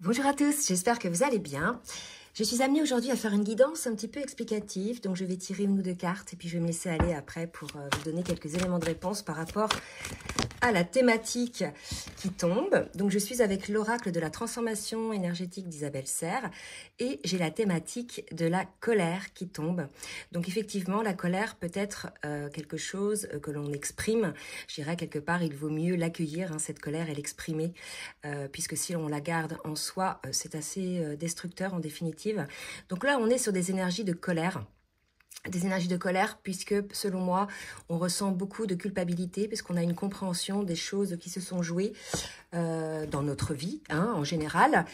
Bonjour à tous, j'espère que vous allez bien. Je suis amenée aujourd'hui à faire une guidance un petit peu explicative, donc je vais tirer une ou deux cartes et puis je vais me laisser aller après pour vous donner quelques éléments de réponse par rapport à la thématique qui tombe. Donc je suis avec l'oracle de la transformation énergétique d'Isabelle Serre et j'ai la thématique de la colère qui tombe. Donc effectivement, la colère peut être quelque chose que l'on exprime. Je dirais quelque part, il vaut mieux l'accueillir, cette colère, et l'exprimer, puisque si on la garde en soi, c'est assez destructeur en définitive. Donc là, on est sur des énergies de colère. Des énergies de colère puisque, selon moi, on ressent beaucoup de culpabilité puisqu'on a une compréhension des choses qui se sont jouées dans notre vie, en général,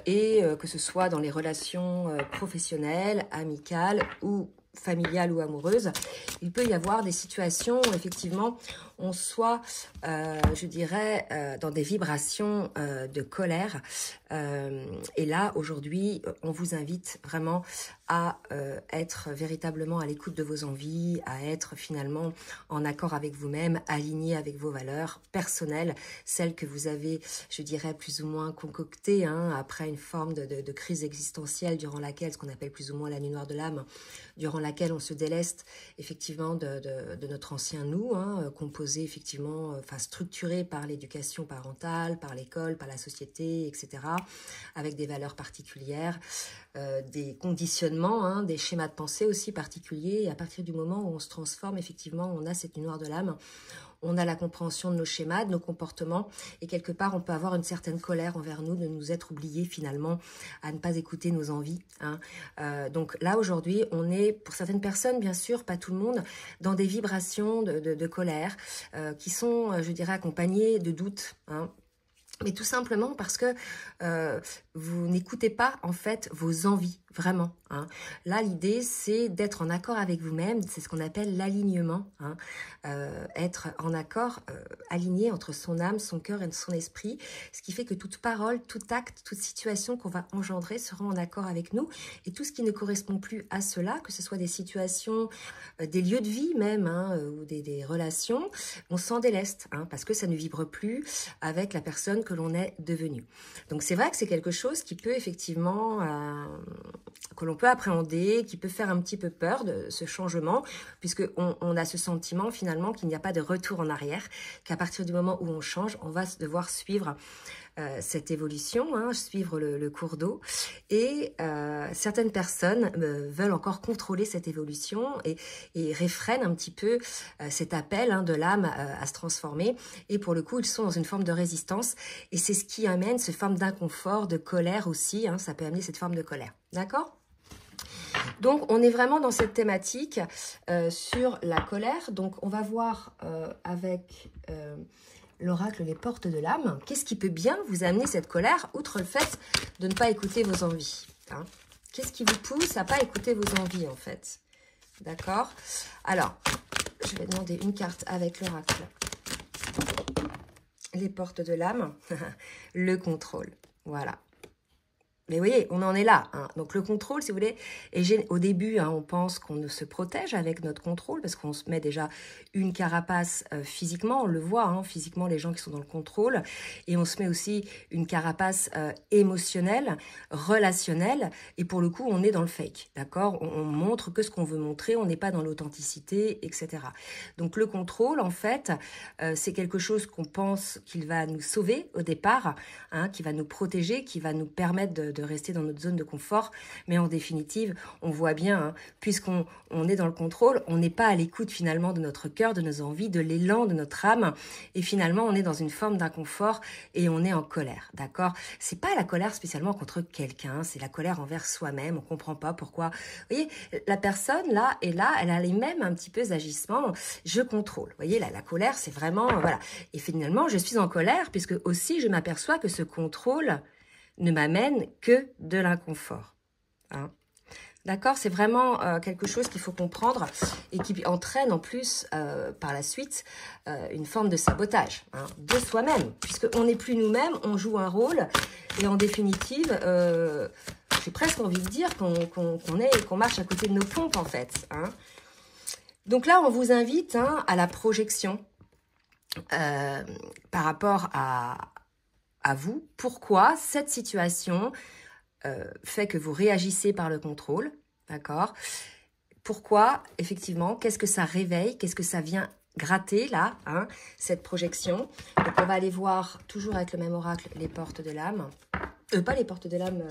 et que ce soit dans les relations professionnelles, amicales ou familiale ou amoureuse, il peut y avoir des situations où effectivement on soit, je dirais, dans des vibrations de colère. Et là, aujourd'hui, on vous invite vraiment à être véritablement à l'écoute de vos envies, à être finalement en accord avec vous-même, aligné avec vos valeurs personnelles, celles que vous avez, je dirais, plus ou moins concoctées après une forme de crise existentielle durant laquelle, ce qu'on appelle plus ou moins la nuit noire de l'âme, durant laquelle on se déleste effectivement de notre ancien nous, composé effectivement, structuré par l'éducation parentale, par l'école, par la société, etc., avec des valeurs particulières, des conditionnements, des schémas de pensée aussi particuliers. Et à partir du moment où on se transforme, effectivement, on a cette nuit noire de l'âme, on a la compréhension de nos schémas, de nos comportements, et quelque part, on peut avoir une certaine colère envers nous, de nous être oubliés finalement, à ne pas écouter nos envies. Donc là, aujourd'hui, on est, pour certaines personnes, bien sûr, pas tout le monde, dans des vibrations de colère, qui sont, je dirais, accompagnées de doutes, mais tout simplement parce que vous n'écoutez pas, en fait, vos envies, vraiment. Là, l'idée, c'est d'être en accord avec vous-même, c'est ce qu'on appelle l'alignement, être en accord, aligné entre son âme, son cœur et son esprit, ce qui fait que toute parole, tout acte, toute situation qu'on va engendrer sera en accord avec nous, et tout ce qui ne correspond plus à cela, que ce soit des situations, des lieux de vie même, ou des relations, on s'en déleste, parce que ça ne vibre plus avec la personne que l'on est devenu. Donc c'est vrai que c'est quelque chose qui peut effectivement, que l'on peut appréhender, qui peut faire un petit peu peur de ce changement, puisqu'on a ce sentiment finalement qu'il n'y a pas de retour en arrière, qu'à partir du moment où on change, on va devoir suivre cette évolution, suivre le cours d'eau. Et certaines personnes veulent encore contrôler cette évolution et réfrènent un petit peu cet appel de l'âme à se transformer. Et pour le coup, ils sont dans une forme de résistance. Et c'est ce qui amène cette forme d'inconfort, de colère aussi. Ça peut amener cette forme de colère. D'accord ? Donc, on est vraiment dans cette thématique sur la colère. Donc, on va voir avec l'oracle Les Portes de l'âme, qu'est-ce qui peut bien vous amener cette colère, outre le fait de ne pas écouter vos envies. Qu'est-ce qui vous pousse à ne pas écouter vos envies, en fait? D'accord? Alors, je vais demander une carte avec l'oracle Les Portes de l'âme. Le contrôle. Voilà. Mais vous voyez, on en est là. Donc le contrôle, si vous voulez, et au début, on pense qu'on se protège avec notre contrôle, parce qu'on se met déjà une carapace physiquement, on le voit, physiquement, les gens qui sont dans le contrôle, et on se met aussi une carapace émotionnelle, relationnelle, et pour le coup, on est dans le fake, d'accord? On montre que ce qu'on veut montrer, on n'est pas dans l'authenticité, etc. Donc le contrôle, en fait, c'est quelque chose qu'on pense qu'il va nous sauver au départ, qui va nous protéger, qui va nous permettre de rester dans notre zone de confort, mais en définitive, on voit bien, puisqu'on est dans le contrôle, on n'est pas à l'écoute finalement de notre cœur, de nos envies, de l'élan de notre âme, et finalement, on est dans une forme d'inconfort et on est en colère, d'accord? C'est pas la colère spécialement contre quelqu'un, c'est la colère envers soi-même, on comprend pas pourquoi. Vous voyez, la personne là est là, elle a les mêmes un petit peu agissements, je contrôle. Vous voyez, la colère, c'est vraiment, voilà. Et finalement, je suis en colère puisque aussi je m'aperçois que ce contrôle ne m'amène que de l'inconfort. D'accord? C'est vraiment quelque chose qu'il faut comprendre et qui entraîne en plus par la suite une forme de sabotage de soi-même, puisqu'on n'est plus nous-mêmes, on joue un rôle et en définitive, j'ai presque envie de dire qu'on marche à côté de nos pompes en fait. Donc là, on vous invite à la projection par rapport à à vous pourquoi cette situation fait que vous réagissez par le contrôle, d'accord? Pourquoi, effectivement, qu'est-ce que ça réveille, qu'est-ce que ça vient gratter là, hein, cette projection. Donc on va aller voir, toujours avec le même oracle, les portes de l'âme. Pas les portes de l'âme,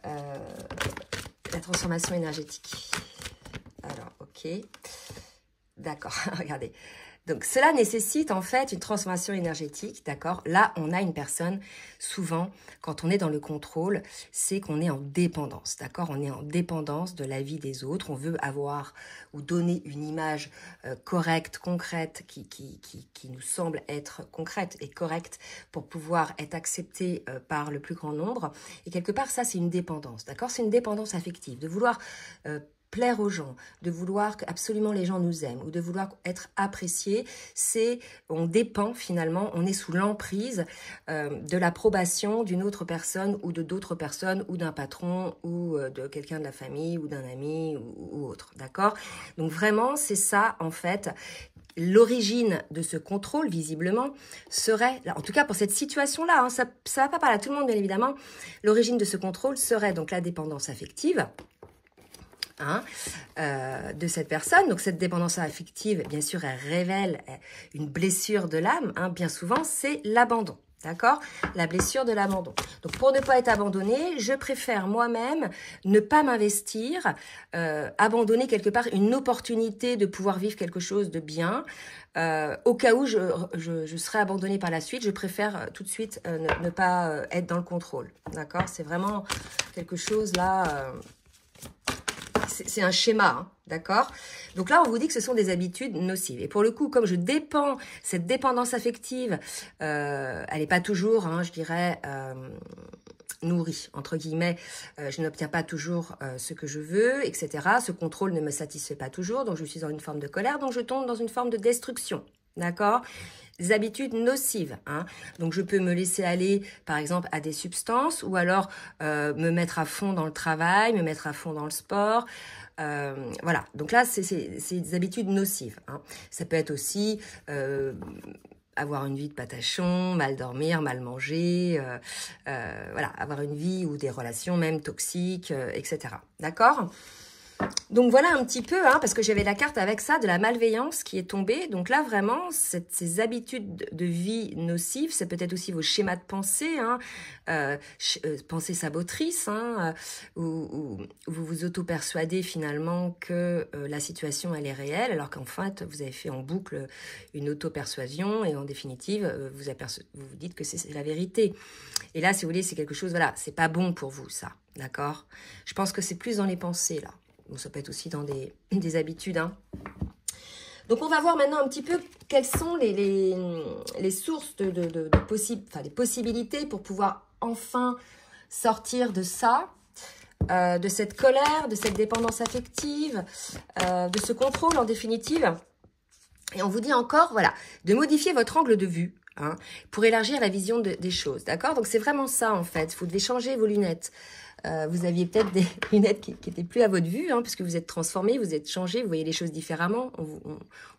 la transformation énergétique. Alors, ok. D'accord, regardez. Donc, cela nécessite en fait une transformation énergétique, d'accord? Là, on a une personne, souvent, quand on est dans le contrôle, c'est qu'on est en dépendance, d'accord? On est en dépendance de la vie des autres. On veut avoir ou donner une image correcte, concrète, qui nous semble être concrète et correcte pour pouvoir être acceptée par le plus grand nombre. Et quelque part, ça, c'est une dépendance, d'accord? C'est une dépendance affective, de vouloir plaire aux gens, de vouloir que absolument les gens nous aiment ou de vouloir être apprécié, on dépend finalement, on est sous l'emprise de l'approbation d'une autre personne ou de d'autres personnes ou d'un patron ou de quelqu'un de la famille ou d'un ami ou autre, d'accord? Donc vraiment, c'est ça en fait. L'origine de ce contrôle, visiblement, serait, en tout cas pour cette situation-là, hein, ça va pas parler à tout le monde bien évidemment, l'origine de ce contrôle serait donc la dépendance affective, hein, de cette personne. Donc cette dépendance affective, bien sûr, elle révèle une blessure de l'âme, hein, bien souvent, c'est l'abandon. D'accord? La blessure de l'abandon. Donc, pour ne pas être abandonné, je préfère moi-même ne pas m'investir, abandonner quelque part une opportunité de pouvoir vivre quelque chose de bien. Au cas où je serais abandonnée par la suite, je préfère tout de suite ne pas être dans le contrôle. D'accord? C'est vraiment quelque chose là... c'est un schéma, hein, d'accord? Donc là, on vous dit que ce sont des habitudes nocives. Et pour le coup, comme je dépends, cette dépendance affective, elle n'est pas toujours, hein, je dirais, nourrie, entre guillemets. Je n'obtiens pas toujours ce que je veux, etc. Ce contrôle ne me satisfait pas toujours, donc je suis dans une forme de colère, donc je tombe dans une forme de destruction, d'accord? Des habitudes nocives, hein. Donc je peux me laisser aller par exemple à des substances ou alors me mettre à fond dans le travail, me mettre à fond dans le sport, voilà. Donc là c'est des habitudes nocives, hein. Ça peut être aussi avoir une vie de patachon, mal dormir, mal manger, voilà, avoir une vie ou des relations même toxiques, etc. D'accord? Donc voilà un petit peu, hein, parce que j'avais la carte avec ça, de la malveillance qui est tombée. Donc là, vraiment, ces habitudes de vie nocives, c'est peut-être aussi vos schémas de pensée, hein, pensée sabotrice, hein, où vous vous auto-persuadez finalement que la situation, elle est réelle, alors qu'en fait, vous avez fait en boucle une auto-persuasion et en définitive, vous vous dites que c'est la vérité. Et là, si vous voulez, c'est quelque chose, voilà, c'est pas bon pour vous, ça, d'accord? Je pense que c'est plus dans les pensées, là. Bon, ça peut être aussi dans des habitudes, hein. Donc, on va voir maintenant un petit peu quelles sont les sources des possibilités pour pouvoir enfin sortir de ça, de cette colère, de cette dépendance affective, de ce contrôle en définitive. Et on vous dit encore, voilà, de modifier votre angle de vue, hein, pour élargir la vision des choses, d'accord? Donc, c'est vraiment ça, en fait. Vous devez changer vos lunettes. Vous aviez peut-être des lunettes qui n'étaient plus à votre vue, hein, puisque vous êtes transformé, vous êtes changé, vous voyez les choses différemment.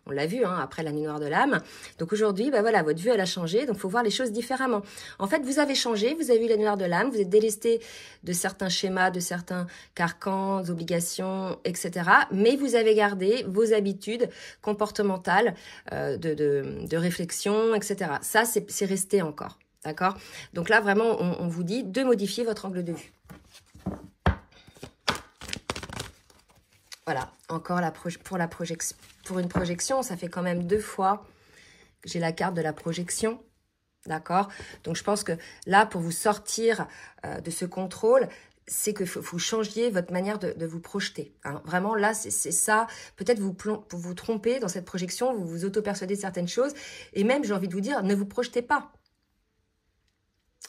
On l'a vu, hein, après la nuit noire de l'âme. Donc aujourd'hui, bah voilà, votre vue, elle a changé, donc il faut voir les choses différemment. En fait, vous avez changé, vous avez eu la nuit noire de l'âme, vous êtes délesté de certains schémas, de certains carcans, obligations, etc. Mais vous avez gardé vos habitudes comportementales de réflexion, etc. Ça, c'est resté encore, d'accord? Donc là, vraiment, on vous dit de modifier votre angle de vue. Voilà, encore pour une projection, ça fait quand même 2 fois que j'ai la carte de la projection, d'accord? Donc, je pense que là, pour vous sortir de ce contrôle, c'est que vous changiez votre manière de vous projeter, hein. Vraiment, là, c'est ça. Peut-être vous trompez dans cette projection, vous vous auto-persuadez de certaines choses. Et même, j'ai envie de vous dire, ne vous projetez pas.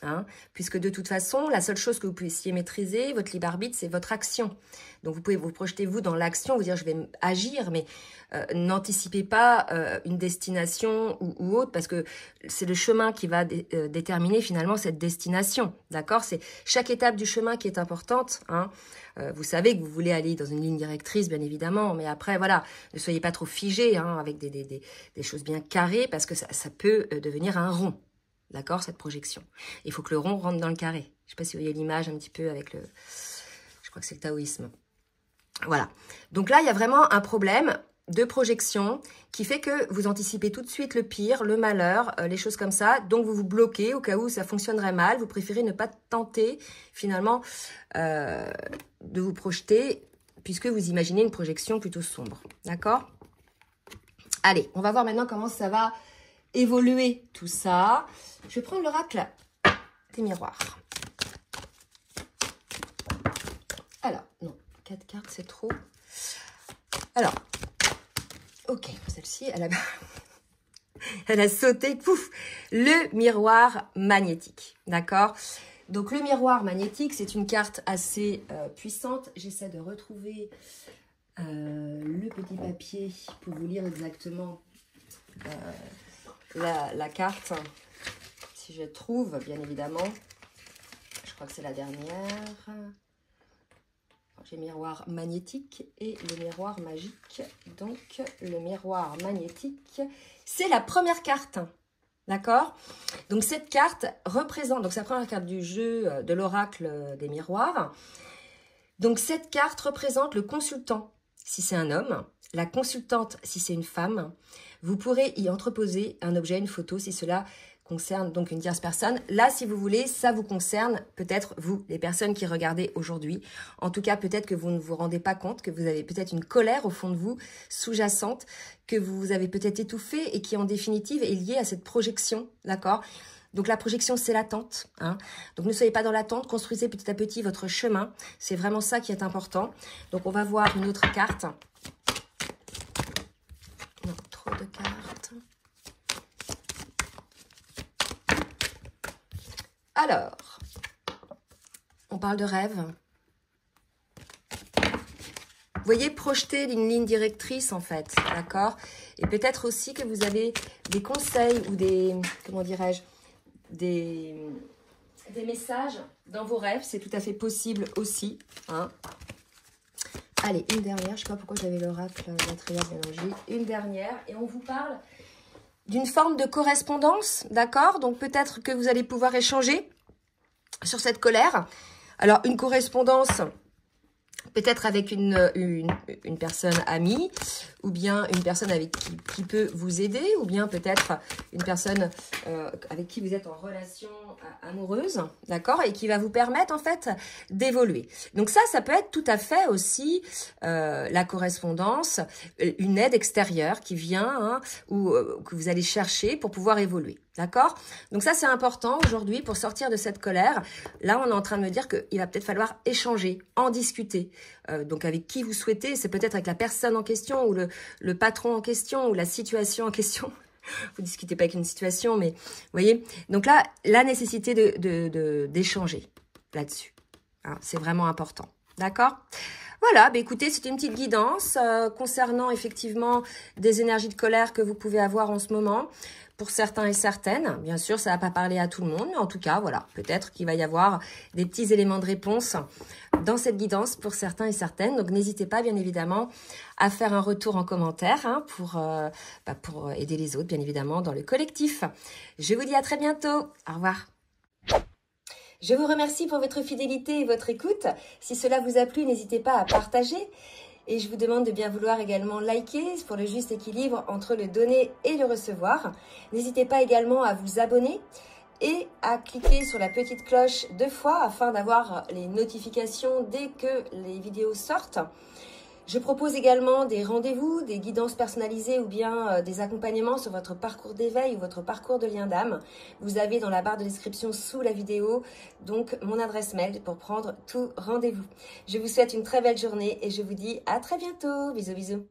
Hein, puisque de toute façon, la seule chose que vous puissiez maîtriser, votre libre arbitre, c'est votre action. Donc, vous pouvez vous projeter, vous, dans l'action, vous dire, je vais agir, mais n'anticipez pas une destination ou autre, parce que c'est le chemin qui va déterminer finalement cette destination, d'accord? C'est chaque étape du chemin qui est importante, hein. Vous savez que vous voulez aller dans une ligne directrice, bien évidemment, mais après, voilà, ne soyez pas trop figé, hein, avec des choses bien carrées, parce que ça peut devenir un rond. d'accord, cette projection. Il faut que le rond rentre dans le carré. Je ne sais pas si vous voyez l'image un petit peu avec le... Je crois que c'est le taoïsme. Voilà. Donc là, il y a vraiment un problème de projection qui fait que vous anticipez tout de suite le pire, le malheur, les choses comme ça. Donc, vous vous bloquez au cas où ça fonctionnerait mal. Vous préférez ne pas tenter, finalement, de vous projeter puisque vous imaginez une projection plutôt sombre. D'accord? Allez, on va voir maintenant comment ça va évoluer tout ça. Je vais prendre l'oracle des miroirs. Alors, non, 4 cartes, c'est trop. Alors, ok, celle-ci, elle a sauté, pouf, le miroir magnétique, d'accord? Donc, le miroir magnétique, c'est une carte assez puissante. J'essaie de retrouver le petit papier pour vous lire exactement la carte, si je trouve, bien évidemment. Je crois que c'est la dernière. J'ai miroir magnétique et le miroir magique. Donc, le miroir magnétique, c'est la première carte. D'accord? Donc, cette carte représente... Donc, c'est la première carte du jeu de l'oracle des miroirs. Donc, cette carte représente le consultant, si c'est un homme. La consultante, si c'est une femme. Vous pourrez y entreposer un objet, une photo, si cela concerne donc une tierce personne. Là, si vous voulez, ça vous concerne peut-être vous, les personnes qui regardez aujourd'hui. En tout cas, peut-être que vous ne vous rendez pas compte, que vous avez peut-être une colère au fond de vous, sous-jacente, que vous avez peut-être étouffée et qui, en définitive, est liée à cette projection, d'accord? Donc, la projection, c'est l'attente. Hein. Donc, ne soyez pas dans l'attente, construisez petit à petit votre chemin. C'est vraiment ça qui est important. Donc, on va voir une autre carte. Non, trop de cartes. Alors, on parle de rêve. Vous voyez, projeter une ligne directrice, en fait, d'accord? Et peut-être aussi que vous avez des conseils ou des, comment dirais-je, des messages dans vos rêves. C'est tout à fait possible aussi. Hein. Allez, une dernière. Je ne sais pas pourquoi j'avais l'oracle matériel mélangé. Une dernière. Et on vous parle d'une forme de correspondance, d'accord? Donc, peut-être que vous allez pouvoir échanger sur cette colère. Alors, une correspondance, peut-être avec une personne amie, ou bien une personne avec qui peut vous aider, ou bien peut-être une personne avec qui vous êtes en relation amoureuse, d'accord, et qui va vous permettre, en fait, d'évoluer. Donc ça peut être tout à fait aussi la correspondance, une aide extérieure qui vient, hein, ou que vous allez chercher pour pouvoir évoluer. D'accord? Donc ça, c'est important aujourd'hui pour sortir de cette colère. Là, on est en train de me dire qu'il va peut-être falloir échanger, en discuter. Donc avec qui vous souhaitez, c'est peut-être avec la personne en question ou le patron en question ou la situation en question. Vous ne discutez pas avec une situation, mais vous voyez. Donc là, la nécessité d'échanger là-dessus. Hein, c'est vraiment important. D'accord? Voilà, bah écoutez, c'était une petite guidance concernant effectivement des énergies de colère que vous pouvez avoir en ce moment. Pour certains et certaines, bien sûr, ça ne va pas parler à tout le monde, mais en tout cas, voilà, peut-être qu'il va y avoir des petits éléments de réponse dans cette guidance pour certains et certaines. Donc, n'hésitez pas, bien évidemment, à faire un retour en commentaire hein, pour aider les autres, bien évidemment, dans le collectif. Je vous dis à très bientôt. Au revoir. Je vous remercie pour votre fidélité et votre écoute. Si cela vous a plu, n'hésitez pas à partager. Et je vous demande de bien vouloir également liker pour le juste équilibre entre le donner et le recevoir. N'hésitez pas également à vous abonner et à cliquer sur la petite cloche 2 fois afin d'avoir les notifications dès que les vidéos sortent. Je propose également des rendez-vous, des guidances personnalisées ou bien des accompagnements sur votre parcours d'éveil ou votre parcours de lien d'âme. Vous avez dans la barre de description sous la vidéo donc mon adresse mail pour prendre tout rendez-vous. Je vous souhaite une très belle journée et je vous dis à très bientôt. Bisous, bisous.